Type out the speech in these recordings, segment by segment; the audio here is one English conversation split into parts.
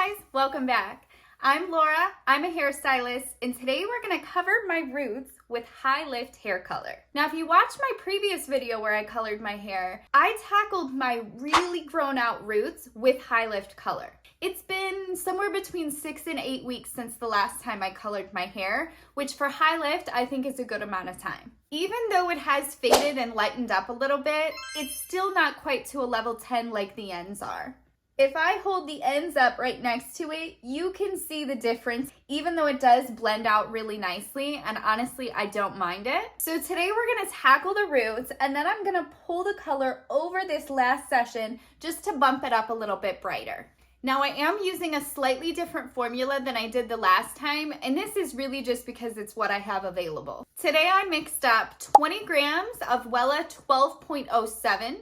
guys, welcome back. I'm Laura, I'm a hairstylist, and today we're gonna cover my roots with high lift hair color. Now, if you watched my previous video where I colored my hair, I tackled my really grown out roots with high lift color. It's been somewhere between 6 and 8 weeks since the last time I colored my hair, which for high lift, I think is a good amount of time. Even though it has faded and lightened up a little bit, it's still not quite to a level 10 like the ends are. If I hold the ends up right next to it, you can see the difference, even though it does blend out really nicely, and honestly, I don't mind it. So today we're gonna tackle the roots, and then I'm gonna pull the color over this last session just to bump it up a little bit brighter. Now I am using a slightly different formula than I did the last time, and this is really just because it's what I have available. Today I mixed up 20 grams of Wella 12.07,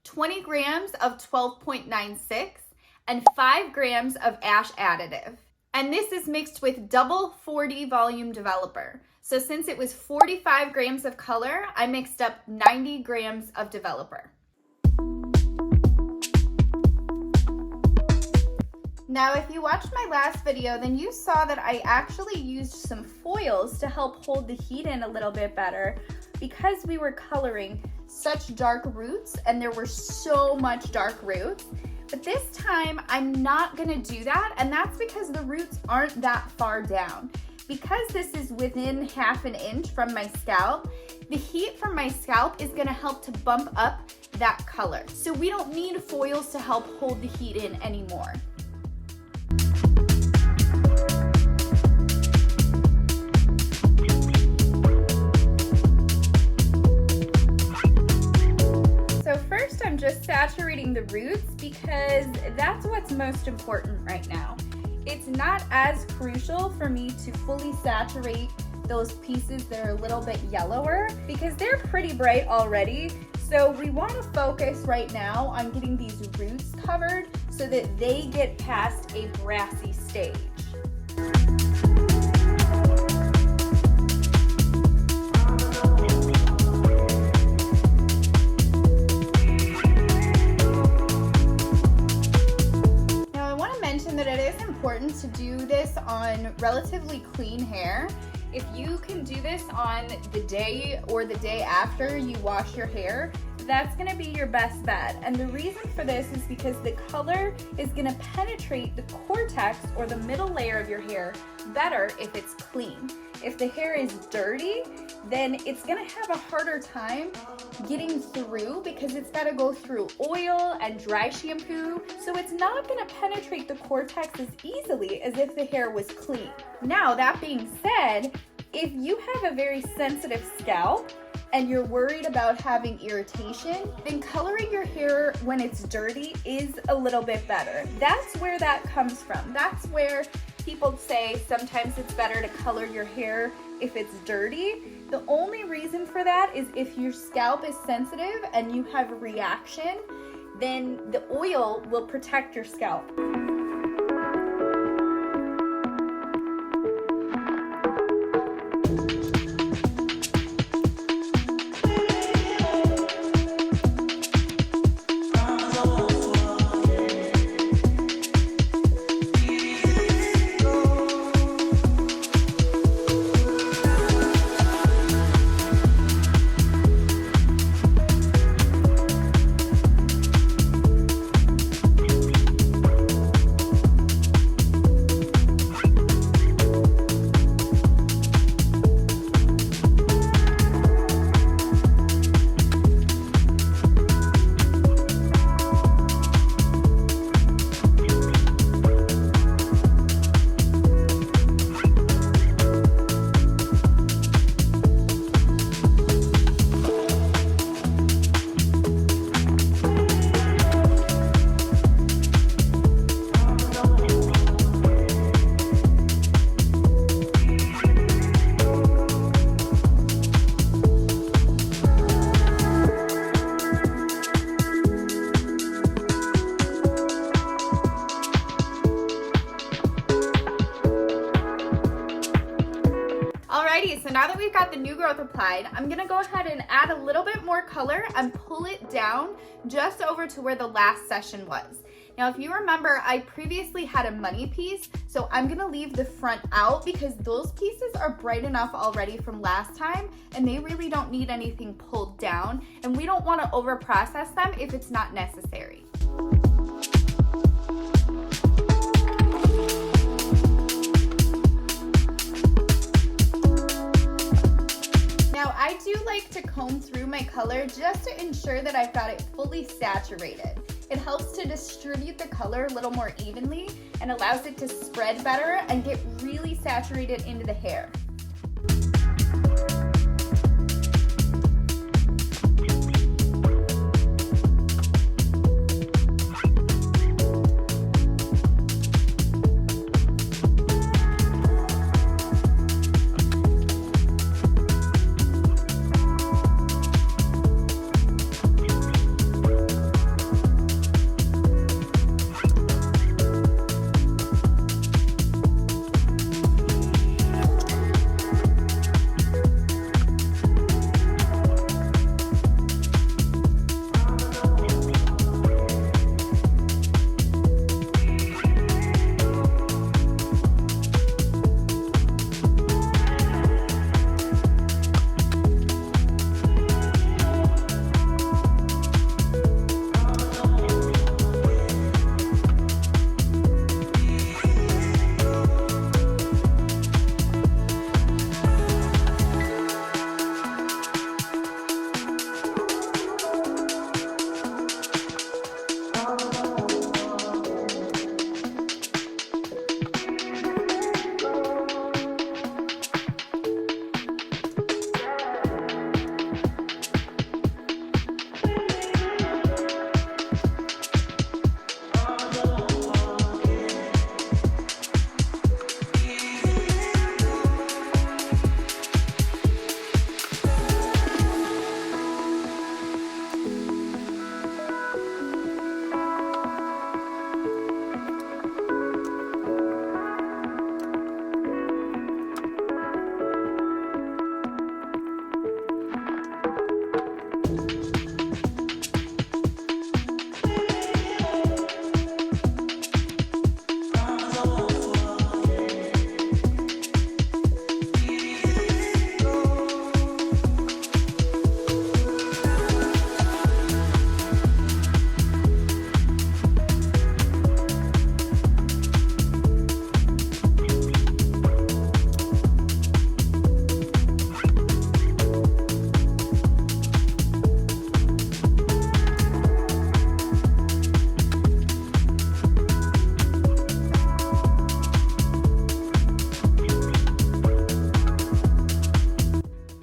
20 grams of 12.96, and 5 grams of ash additive. And this is mixed with double 40 volume developer. So since it was 45 grams of color, I mixed up 90 grams of developer. Now, if you watched my last video, then you saw that I actually used some foils to help hold the heat in a little bit better because we were coloring such dark roots and there were so much dark roots. But this time I'm not gonna do that, and that's because the roots aren't that far down. Because this is within half an inch from my scalp, the heat from my scalp is gonna help to bump up that color. So we don't need foils to help hold the heat in anymore. I'm just saturating the roots because that's what's most important right now. It's not as crucial for me to fully saturate those pieces that are a little bit yellower because they're pretty bright already. So we want to focus right now on getting these roots covered so that they get past a brassy stage. Important to do this on relatively clean hair. If you can do this on the day or the day after you wash your hair, that's gonna be your best bet. And the reason for this is because the color is gonna penetrate the cortex or the middle layer of your hair better if it's clean. If the hair is dirty, then it's gonna have a harder time getting through because it's gotta go through oil and dry shampoo. So it's not gonna penetrate the cortex as easily as if the hair was clean. Now, that being said, if you have a very sensitive scalp and you're worried about having irritation, then coloring your hair when it's dirty is a little bit better. That's where that comes from. That's where people say sometimes it's better to color your hair if it's dirty. The only reason for that is if your scalp is sensitive and you have a reaction, then the oil will protect your scalp. Alrighty, so now that we've got the new growth applied, I'm gonna go ahead and add a little bit more color and pull it down just over to where the last session was. Now, if you remember, I previously had a money piece, so I'm gonna leave the front out because those pieces are bright enough already from last time and they really don't need anything pulled down, and we don't wanna over process them if it's not necessary. Now, I do like to comb through my color just to ensure that I've got it fully saturated. It helps to distribute the color a little more evenly and allows it to spread better and get really saturated into the hair.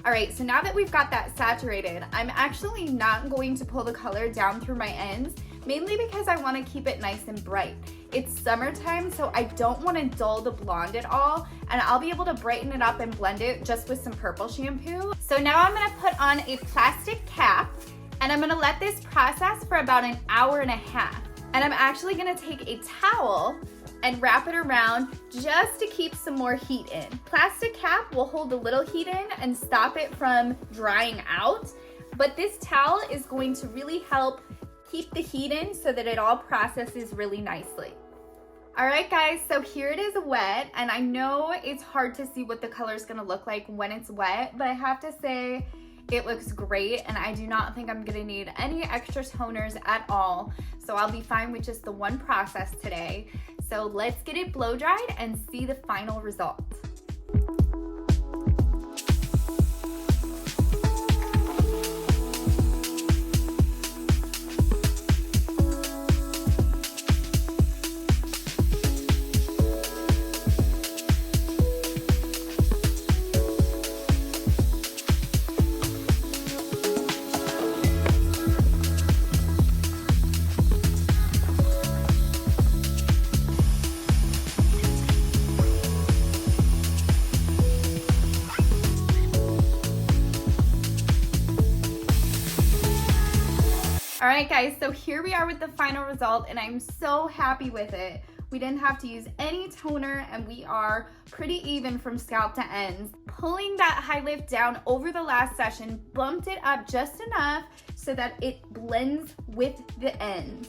All right, so now that we've got that saturated, I'm actually not going to pull the color down through my ends, mainly because I want to keep it nice and bright. It's summertime, so I don't want to dull the blonde at all, and I'll be able to brighten it up and blend it just with some purple shampoo. So now I'm gonna put on a plastic cap, and I'm gonna let this process for about an hour and a half. And I'm actually gonna take a towel and wrap it around just to keep some more heat in. Plastic cap will hold a little heat in and stop it from drying out, but this towel is going to really help keep the heat in so that it all processes really nicely. All right guys, so here it is wet, and I know it's hard to see what the color is gonna look like when it's wet, but I have to say it looks great, and I do not think I'm gonna need any extra toners at all, so I'll be fine with just the one process today. So let's get it blow dried and see the final result. All right guys, so here we are with the final result, and I'm so happy with it. We didn't have to use any toner, and we are pretty even from scalp to ends. Pulling that high lift down over the last session bumped it up just enough so that it blends with the ends.